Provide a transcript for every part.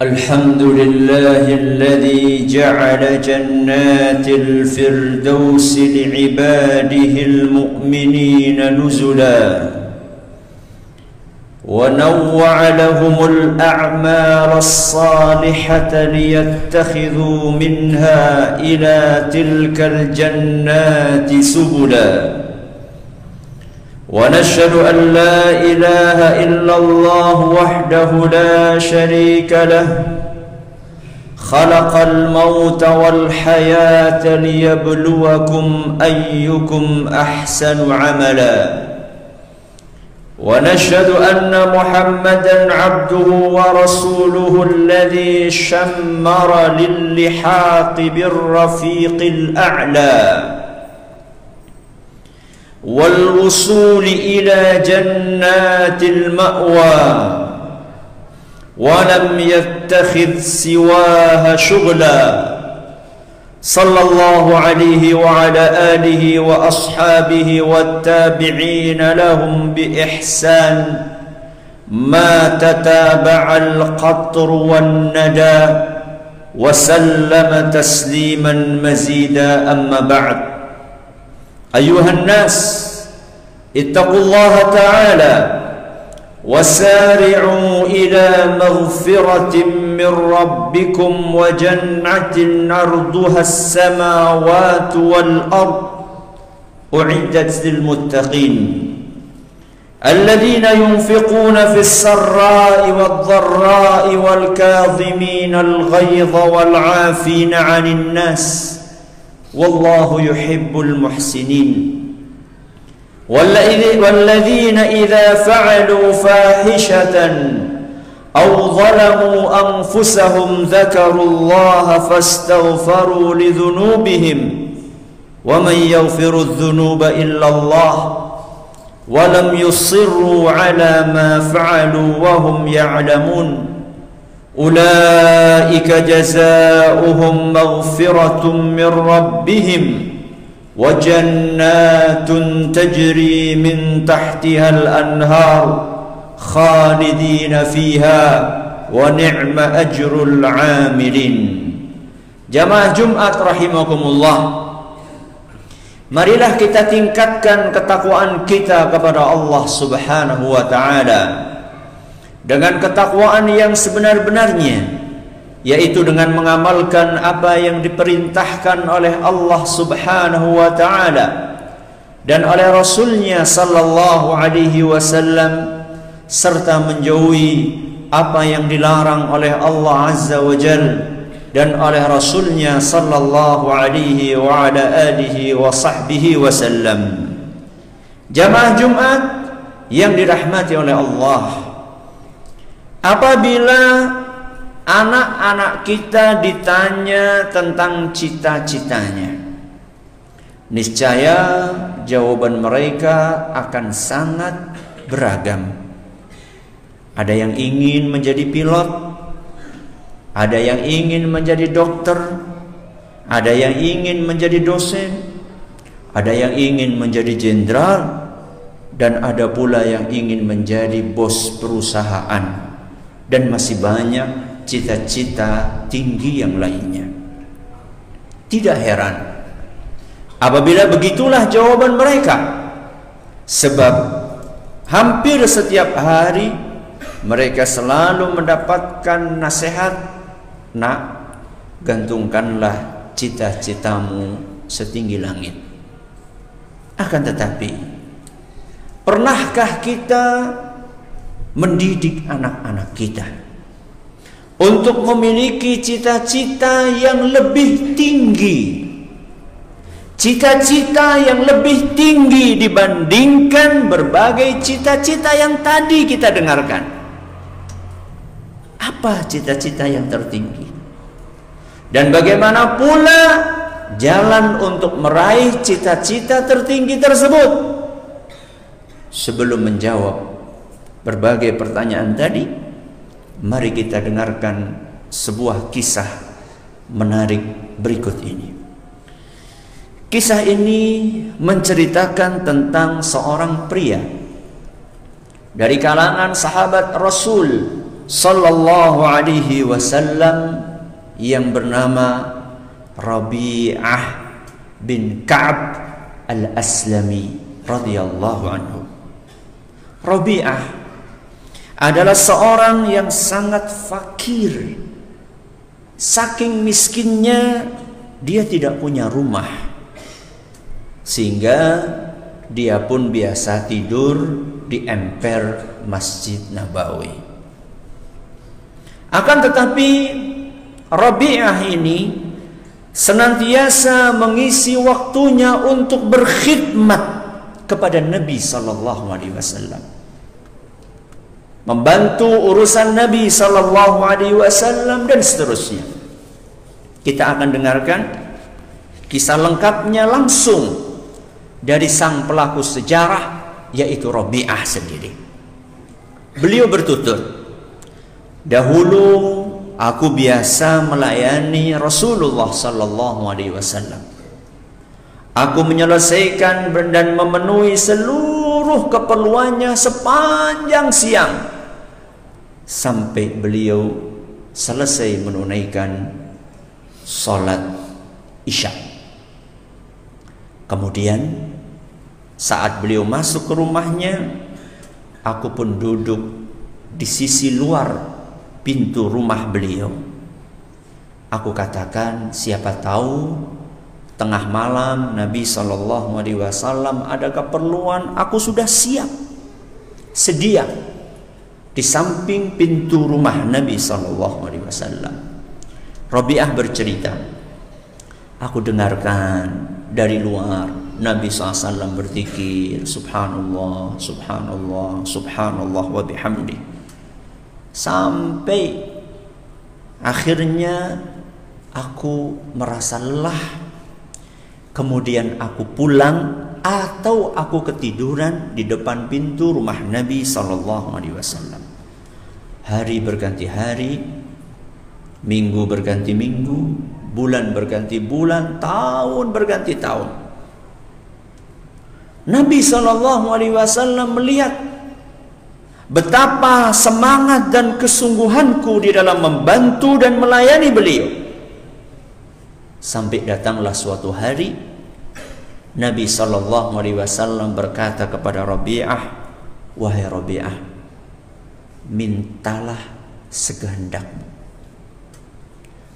الحمد لله الذي جعل جنات الفردوس لعباده المؤمنين نزلا ونوع لهم الأعمال الصالحة ليتخذوا منها إلى تلك الجنات سبلا ونشهد أن لا إله إلا الله وحده لا شريك له خلق الموت والحياة ليبلوكم أيكم أحسن عملا ونشهد أن محمدا عبده ورسوله الذي شمر للحاق بالرفيق الأعلى والوصول إلى جنات المأوى ولم يتخذ سواها شغلا صلى الله عليه وعلى آله وأصحابه والتابعين لهم بإحسان ما تتابع القطر والندى وسلم تسليما مزيدا أما بعد أيها الناس اتقوا الله تعالى وسارعوا إلى مغفرة من ربكم وجنة عرضها السماوات والأرض أعدت للمتقين الذين ينفقون في السراء والضراء والكاظمين الغيظ والعافين عن الناس والله يحب المحسنين والذين إذا فعلوا فاحشة أو ظلموا أنفسهم ذكروا الله فاستغفروا لذنوبهم ومن يغفر الذنوب إلا الله ولم يصروا على ما فعلوا وهم يعلمون أولئك جزاؤهم مغفرة من ربهم وجنات تجري من تحتها الأنهار خالدين فيها ونعم أجر العاملين. Jamaah Jumat rahimakumullah, marilah kita tingkatkan ketakwaan kita kepada Allah Subhanahu wa taala dengan ketakwaan yang sebenar-benarnya, yaitu dengan mengamalkan apa yang diperintahkan oleh Allah Subhanahu wa taala dan oleh Rasulnya sallallahu alaihi wasallam, serta menjauhi apa yang dilarang oleh Allah Azza wa Jalla dan oleh Rasulnya sallallahu alaihi wa ala alihi wa sahbihi wasallam. Jamaah Jumat yang dirahmati oleh Allah, apabila anak-anak kita ditanya tentang cita-citanya, niscaya jawaban mereka akan sangat beragam. Ada yang ingin menjadi pilot, ada yang ingin menjadi dokter, ada yang ingin menjadi dosen, ada yang ingin menjadi jenderal, dan ada pula yang ingin menjadi bos perusahaan, dan masih banyak cita-cita tinggi yang lainnya. Tidak heran apabila begitulah jawaban mereka, sebab hampir setiap hari mereka selalu mendapatkan nasihat, nak, gantungkanlah cita-citamu setinggi langit. Akan tetapi, pernahkah kita mendidik anak-anak kita untuk memiliki cita-cita yang lebih tinggi, cita-cita yang lebih tinggi dibandingkan berbagai cita-cita yang tadi kita dengarkan? Apa cita-cita yang tertinggi? Dan bagaimana pula jalan untuk meraih cita-cita tertinggi tersebut? Sebelum menjawab berbagai pertanyaan tadi, mari kita dengarkan sebuah kisah menarik berikut ini. Kisah ini menceritakan tentang seorang pria dari kalangan sahabat Rasul sallallahu alaihi wasallam yang bernama Rabi'ah bin Ka'ab al-Aslami radhiyallahu anhu. Rabi'ah adalah seorang yang sangat fakir. Saking miskinnya dia tidak punya rumah, sehingga dia pun biasa tidur di emper Masjid Nabawi. Akan tetapi Rabi'ah ini senantiasa mengisi waktunya untuk berkhidmat kepada Nabi sallallahu alaihi wasallam, membantu urusan Nabi sallallahu alaihi wasallam dan seterusnya. Kita akan dengarkan kisah lengkapnya langsung dari sang pelaku sejarah, yaitu Rabi'ah sendiri. Beliau bertutur, "Dahulu aku biasa melayani Rasulullah sallallahu alaihi wasallam. Aku menyelesaikan dan memenuhi seluruh keperluannya sepanjang siang sampai beliau selesai menunaikan salat Isya. Kemudian saat beliau masuk ke rumahnya, aku pun duduk di sisi luar pintu rumah beliau. Aku katakan, siapa tahu tengah malam Nabi sallallahu alaihi wasallam ada keperluan, aku sudah siap sedia di samping pintu rumah Nabi sallallahu alaihi wasallam." Rabi'ah bercerita, "Aku dengarkan dari luar Nabi SAW berzikir, subhanallah, subhanallah, subhanallah wa bihamdi, sampai akhirnya aku merasa lelah. Kemudian aku pulang atau aku ketiduran di depan pintu rumah Nabi SAW. Hari berganti hari, minggu berganti minggu, bulan berganti bulan, tahun berganti tahun. Nabi SAW melihat betapa semangat dan kesungguhanku di dalam membantu dan melayani beliau. Sampai datanglah suatu hari, Nabi SAW berkata kepada Rabi'ah, "Wahai Rabi'ah, mintalah sekehendakmu.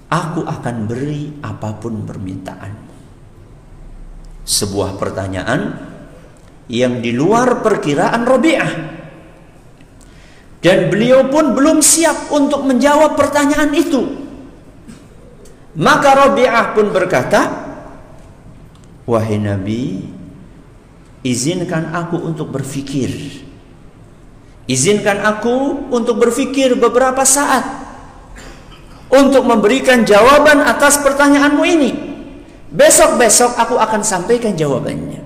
Aku akan beri apapun permintaanmu." Sebuah pertanyaan yang di luar perkiraan Rabi'ah, dan beliau pun belum siap untuk menjawab pertanyaan itu. Maka Rabi'ah pun berkata, "Wahai Nabi, izinkan aku untuk berfikir. Izinkan aku untuk berfikir beberapa saat untuk memberikan jawaban atas pertanyaanmu ini. Besok-besok aku akan sampaikan jawabannya."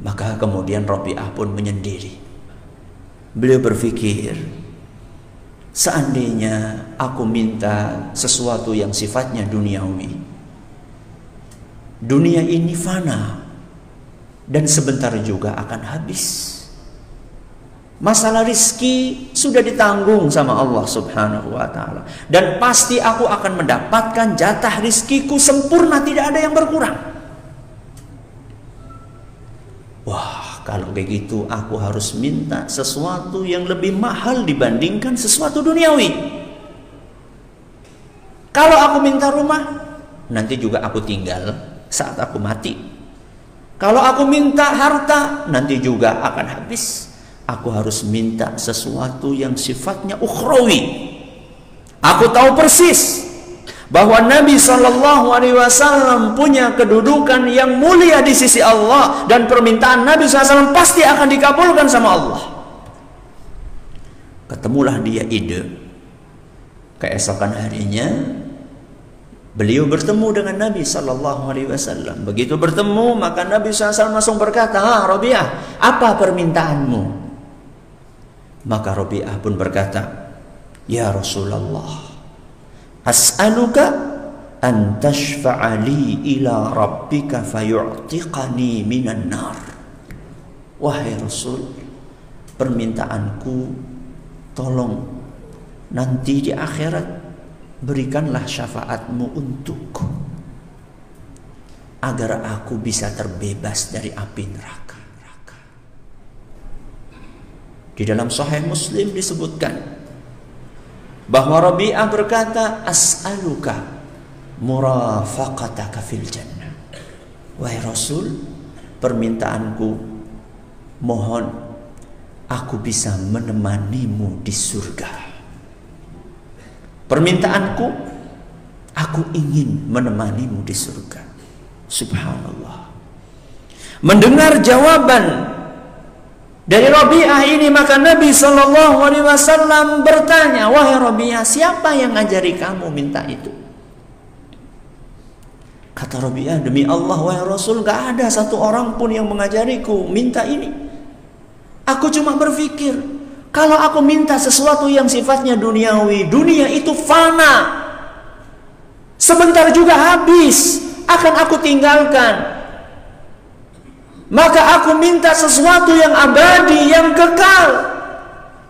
Maka kemudian Rabi'ah pun menyendiri. Beliau berfikir, seandainya aku minta sesuatu yang sifatnya duniawi, dunia ini fana dan sebentar juga akan habis. Masalah rizki sudah ditanggung sama Allah subhanahu wa ta'ala, dan pasti aku akan mendapatkan jatah rizkiku sempurna, tidak ada yang berkurang. Wah, kalau begitu aku harus minta sesuatu yang lebih mahal dibandingkan sesuatu duniawi. Kalau aku minta rumah, nanti juga aku tinggal saat aku mati. Kalau aku minta harta, nanti juga akan habis. Aku harus minta sesuatu yang sifatnya ukhrawi. Aku tahu persis bahwa Nabi SAW punya kedudukan yang mulia di sisi Allah, dan permintaan Nabi SAW pasti akan dikabulkan sama Allah. Ketemulah dia ide. Keesokan harinya beliau bertemu dengan Nabi SAW. Begitu bertemu, maka Nabi SAW langsung berkata, Rabi'ah, apa permintaanmu? Maka Rabi'ah pun berkata, "Ya Rasulullah, as'aluka an tashfa'a li ila rabbika fayu'tiqani minan nar." Wahai Rasul, permintaanku, tolong nanti di akhirat berikanlah syafaatmu untukku agar aku bisa terbebas dari api neraka. Di dalam Sahih Muslim disebutkan bahwa Rabi'ah berkata, as'aluka murafaqataka fil jannah. Wahai Rasul, permintaanku, mohon aku bisa menemanimu di surga. Permintaanku, aku ingin menemanimu di surga. Subhanallah. Mendengar jawaban dari Rabi'ah ini, maka Nabi SAW bertanya, wahai Rabi'ah, siapa yang ngajari kamu minta itu? Kata Rabi'ah, demi Allah wahai Rasul, gak ada satu orang pun yang mengajariku minta ini. Aku cuma berpikir, kalau aku minta sesuatu yang sifatnya duniawi, dunia itu fana, sebentar juga habis, akan aku tinggalkan. Maka aku minta sesuatu yang abadi, yang kekal.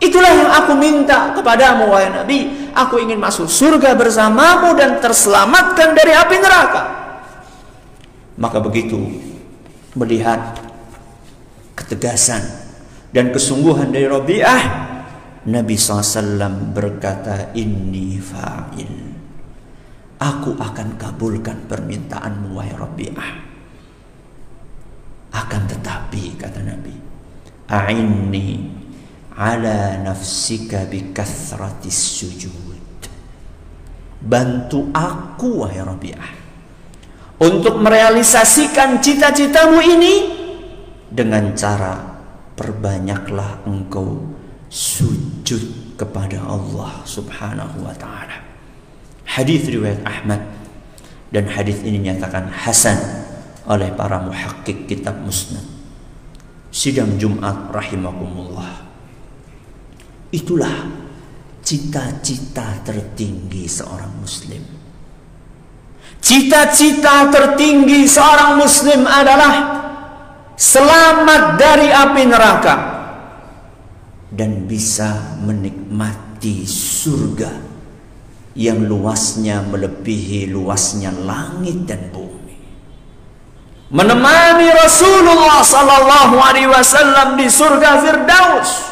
Itulah yang aku minta kepadamu wahai Nabi. Aku ingin masuk surga bersamamu dan terselamatkan dari api neraka. Maka begitu melihat ketegasan dan kesungguhan dari Rabi'ah, Nabi SAW berkata, inni fa'il, aku akan kabulkan permintaanmu wahai Rabi'ah. Akan tetapi, kata Nabi, a'inni ala nafsika bikathratis sujud, bantu aku wahai Rabi'ah untuk merealisasikan cita-citamu ini dengan cara perbanyaklah engkau sujud kepada Allah Subhanahu wa ta'ala. Hadis riwayat Ahmad, dan hadis ini nyatakan hasan oleh para muhakkik kitab Musnad. Sidang Jumat rahimakumullah. Itulah cita-cita tertinggi seorang muslim. Cita-cita tertinggi seorang muslim adalah selamat dari api neraka dan bisa menikmati surga yang luasnya melebihi luasnya langit dan bumi. Menemani Rasulullah sallallahu alaihi wasallam di surga Firdaus.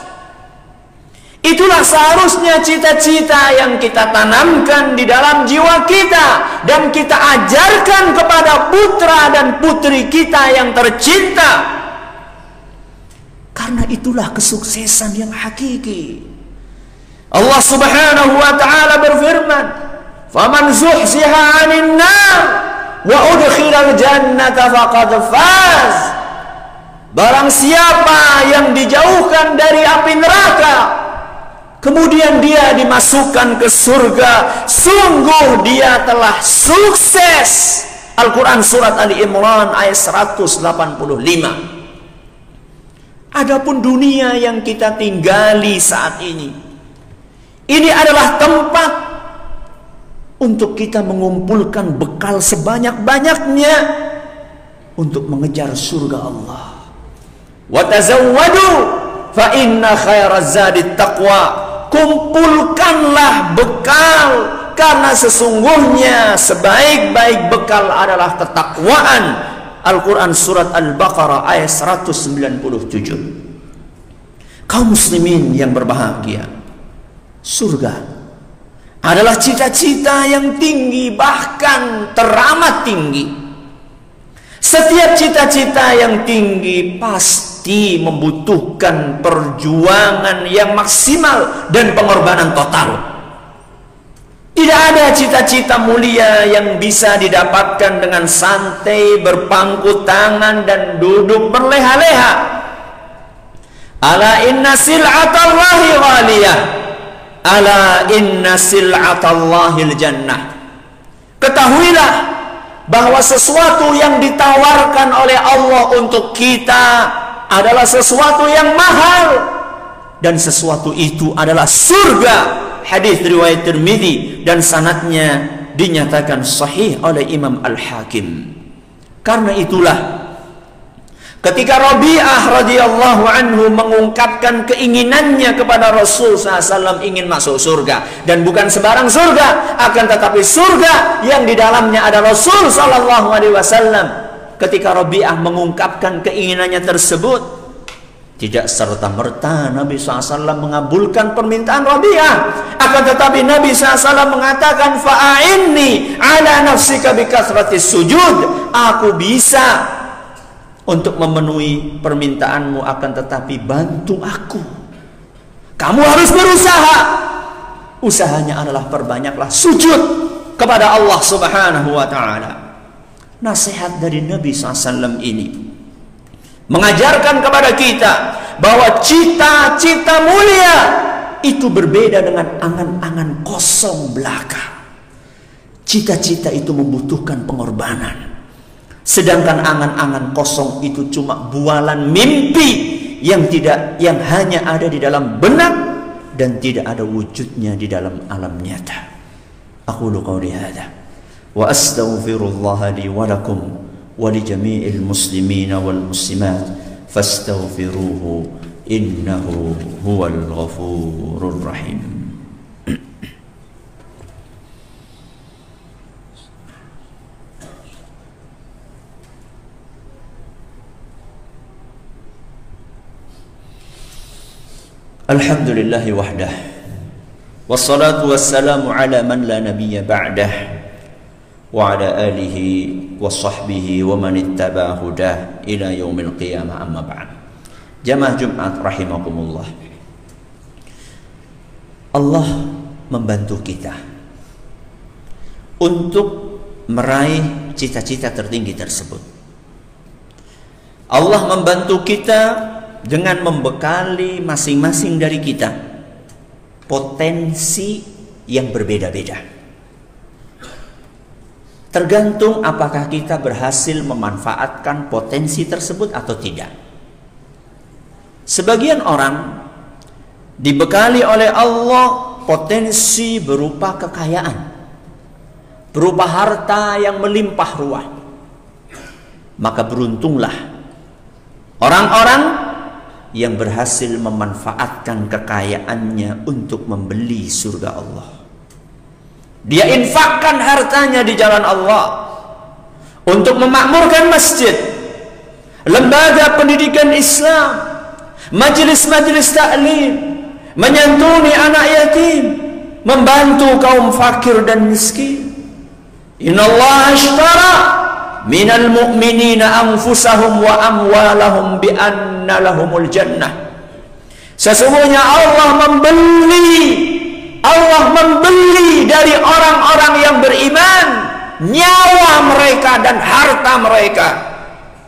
Itulah seharusnya cita-cita yang kita tanamkan di dalam jiwa kita dan kita ajarkan kepada putra dan putri kita yang tercinta. Karena itulah kesuksesan yang hakiki. Allah Subhanahu wa ta'ala berfirman, "Faman zuhziha 'anil nar wa udkhilal jannata faqad faz." Barang siapa yang dijauhkan dari api neraka, kemudian dia dimasukkan ke surga, sungguh dia telah sukses. Al-Quran surat Ali Imran ayat 185. Adapun dunia yang kita tinggali saat ini adalah tempat untuk kita mengumpulkan bekal sebanyak-banyaknya untuk mengejar surga Allah. Wa tazawwadu fa inna khairaz zadit taqwa. Kumpulkanlah bekal, karena sesungguhnya sebaik-baik bekal adalah ketakwaan. Al-Quran surat Al-Baqarah ayat 197. Kaum muslimin yang berbahagia, surga adalah cita-cita yang tinggi, bahkan teramat tinggi. Setiap cita-cita yang tinggi pasti membutuhkan perjuangan yang maksimal dan pengorbanan total. Tidak ada cita-cita mulia yang bisa didapatkan dengan santai, berpangku tangan dan duduk berleha-leha. Ala inna sil'atallahi ghaliyah. Ala inna sil'atallahil jannah. Ketahuilah bahwa sesuatu yang ditawarkan oleh Allah untuk kita adalah sesuatu yang mahal, dan sesuatu itu adalah surga. Hadis riwayat Tirmidzi dan sanadnya dinyatakan sahih oleh Imam Al-Hakim. Karena itulah Ketika Rabi'ah radhiyallahu anhu mengungkapkan keinginannya kepada Rasul SAW ingin masuk surga, dan bukan sembarang surga, akan tetapi surga yang di dalamnya ada Rasul SAW. Ketika Rabi'ah mengungkapkan keinginannya tersebut, tidak serta-merta Nabi SAW mengabulkan permintaan Rabi'ah, akan tetapi Nabi SAW mengatakan, fa'inni ala nafsika bikathratis sujud, aku bisa untuk memenuhi permintaanmu, akan tetapi bantu aku. Kamu harus berusaha. Usahanya adalah perbanyaklah sujud kepada Allah Subhanahu wa ta'ala. Nasihat dari Nabi SAW ini mengajarkan kepada kita bahwa cita-cita mulia itu berbeda dengan angan-angan kosong belaka. Cita-cita itu membutuhkan pengorbanan, sedangkan angan-angan kosong itu cuma bualan mimpi yang hanya ada di dalam benak dan tidak ada wujudnya di dalam alam nyata. Aqulu qawli hadza wa astaghfirullah li wa lakum wa li jami'il muslimina wal muslimat fastaghfiruhu innahu huwal ghafurur rahim. Alhamdulillahi wahdah, wassalatu wassalamu ala man la nabiyya ba'dah, wa ala alihi wa sahbihi wa man ittaba hudah ila yaumil qiyamah, amma ba'd. Jamaah Jumat rahimakumullah, Allah membantu kita untuk meraih cita-cita tertinggi tersebut. Allah membantu kita dengan membekali masing-masing dari kita potensi yang berbeda-beda. Tergantung apakah kita berhasil memanfaatkan potensi tersebut atau tidak. Sebagian orang dibekali oleh Allah potensi berupa kekayaan, berupa harta yang melimpah ruah. Maka beruntunglah orang-orang yang berhasil memanfaatkan kekayaannya untuk membeli surga Allah. Dia infakkan hartanya di jalan Allah untuk memakmurkan masjid, lembaga pendidikan Islam, majelis-majelis taklim, menyantuni anak yatim, membantu kaum fakir dan miskin. Innallaha ashtara minal mu'minina anfusahum wa amwalahum bi anna lahumul jannah. Sesungguhnya Allah membeli dari orang-orang yang beriman nyawa mereka dan harta mereka.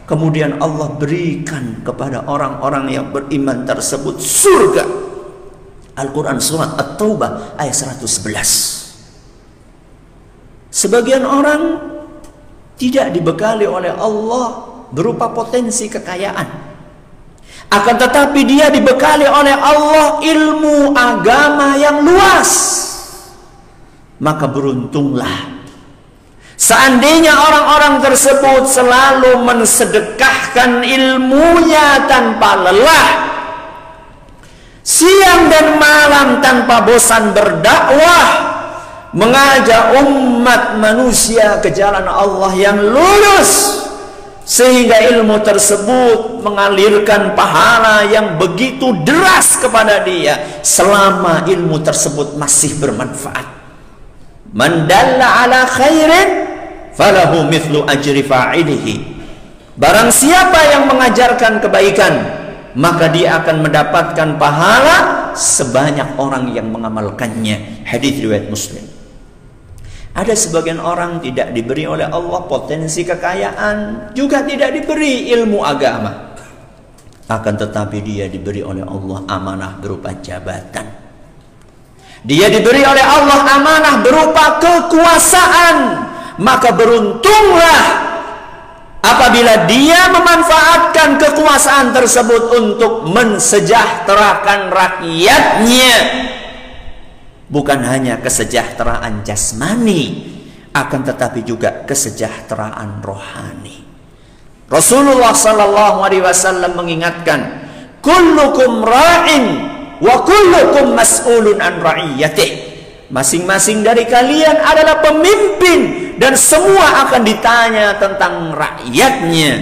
Kemudian Allah berikan kepada orang-orang yang beriman tersebut surga. Al-Quran surat At-Taubah ayat 111. Sebagian orang tidak dibekali oleh Allah berupa potensi kekayaan, akan tetapi dia dibekali oleh Allah ilmu agama yang luas. Maka beruntunglah seandainya orang-orang tersebut selalu mensedekahkan ilmunya tanpa lelah, siang dan malam tanpa bosan berdakwah, mengajak umat manusia ke jalan Allah yang lurus, sehingga ilmu tersebut mengalirkan pahala yang begitu deras kepada dia selama ilmu tersebut masih bermanfaat. Man dalla ala khairin falahu mithlu ajri fa'ilihi. Barang siapa yang mengajarkan kebaikan, maka dia akan mendapatkan pahala sebanyak orang yang mengamalkannya. Hadis riwayat Muslim. Ada sebagian orang tidak diberi oleh Allah potensi kekayaan, juga tidak diberi ilmu agama, akan tetapi dia diberi oleh Allah amanah berupa jabatan. Dia diberi oleh Allah amanah berupa kekuasaan. Maka beruntunglah apabila dia memanfaatkan kekuasaan tersebut untuk mensejahterakan rakyatnya. Bukan hanya kesejahteraan jasmani, akan tetapi juga kesejahteraan rohani. Rasulullah sallallahu alaihi wasallam mengingatkan, kullukum ra'in wa kullukum mas'ulun an ra'iyatih. Masing-masing dari kalian adalah pemimpin dan semua akan ditanya tentang rakyatnya.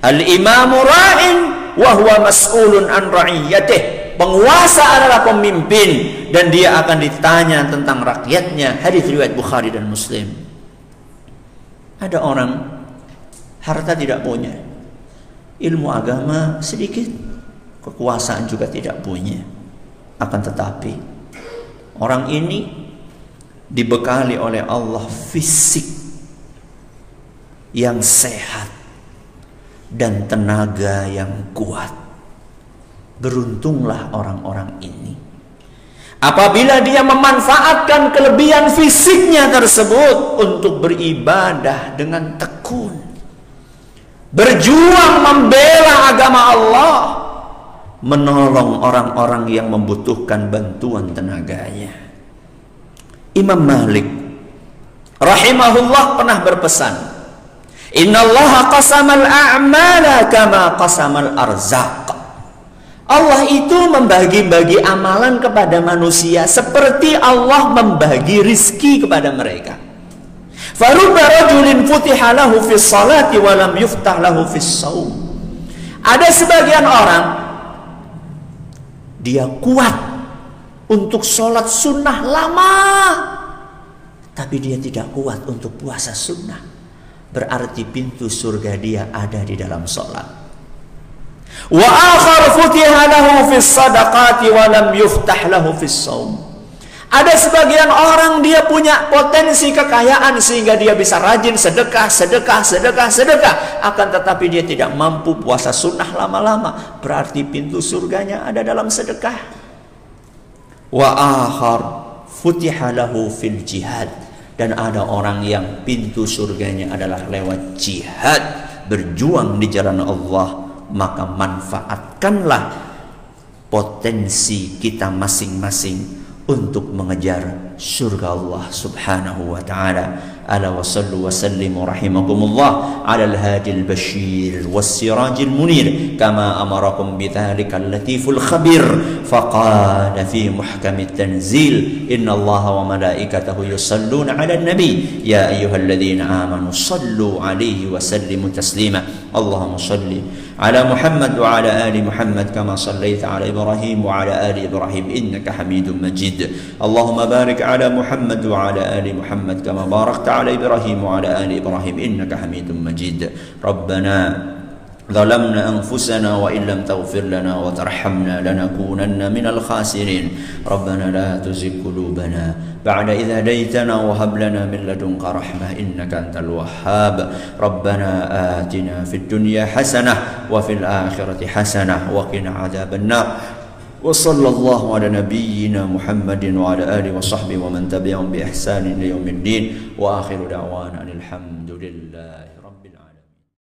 Al-imamu ra'in wa huwa mas'ulun an ra'iyatih. Penguasa adalah pemimpin dan dia akan ditanya tentang rakyatnya. Hadis riwayat Bukhari dan Muslim. Ada orang harta tidak punya, ilmu agama sedikit, kekuasaan juga tidak punya. Akan tetapi orang ini dibekali oleh Allah fisik yang sehat dan tenaga yang kuat. Beruntunglah orang-orang ini apabila dia memanfaatkan kelebihan fisiknya tersebut untuk beribadah dengan tekun, berjuang membela agama Allah, menolong orang-orang yang membutuhkan bantuan tenaganya. Imam Malik rahimahullah pernah berpesan, innallaha qasamal a'mala kama qasamal arzaq. Allah itu membagi-bagi amalan kepada manusia seperti Allah membagi rizki kepada mereka. Farubba rajulin futiha lahu fis salati wa lam yuftah lahu fis shaum. Ada sebagian orang dia kuat untuk sholat sunnah lama, tapi dia tidak kuat untuk puasa sunnah. Berarti pintu surga dia ada di dalam sholat. Wa akhar futiha lahu fis sadaqati wa lam yuftah lahu fis shaum. Ada sebagian orang dia punya potensi kekayaan sehingga dia bisa rajin sedekah. Akan tetapi dia tidak mampu puasa sunnah lama-lama. Berarti pintu surganya ada dalam sedekah. Wa akhar futiha lahu fil jihad. Dan ada orang yang pintu surganya adalah lewat jihad, berjuang di jalan Allah. Maka manfaatkanlah potensi kita masing-masing untuk mengejar surga Allah subhanahu wa ta'ala. Ala wa sallu wa sallimu rahimakumullah ala al-hadi al-bashir was-siraj al-munir kama amarakum bidhalika al-latiful khabir faqala fi muhkam at-tanzil inna Allah wa malaikatahu yusalluna ala an-nabi ya ayyuhalladhina amanu sallu alaihi wa sallimu taslima. Allahumma salli على محمد وعلى آل محمد كما صليت على إبراهيم وعلى آل إبراهيم إنك حميد مجيد. اللهم بارك على محمد وعلى آل محمد كما باركت على إبراهيم وعلى آل إبراهيم إنك حميد مجيد. ربنا ظلمنا أنفسنا وإن لم تغفر لنا وترحمنا لنكونن من الخاسرين. ربنا لا تزغ قلوبنا بعد إذ هديتنا وهب لنا من لدنك رحمة إنك أنت الوهاب. ربنا آتنا في الدنيا حسنة وفي الآخرة حسنة وقنا عذاب النار. وصلى الله على نبينا محمد وعلى آله وصحبه ومن تبعهم بإحسان إلى يوم الدين. وآخر دعوانا الحمد لله.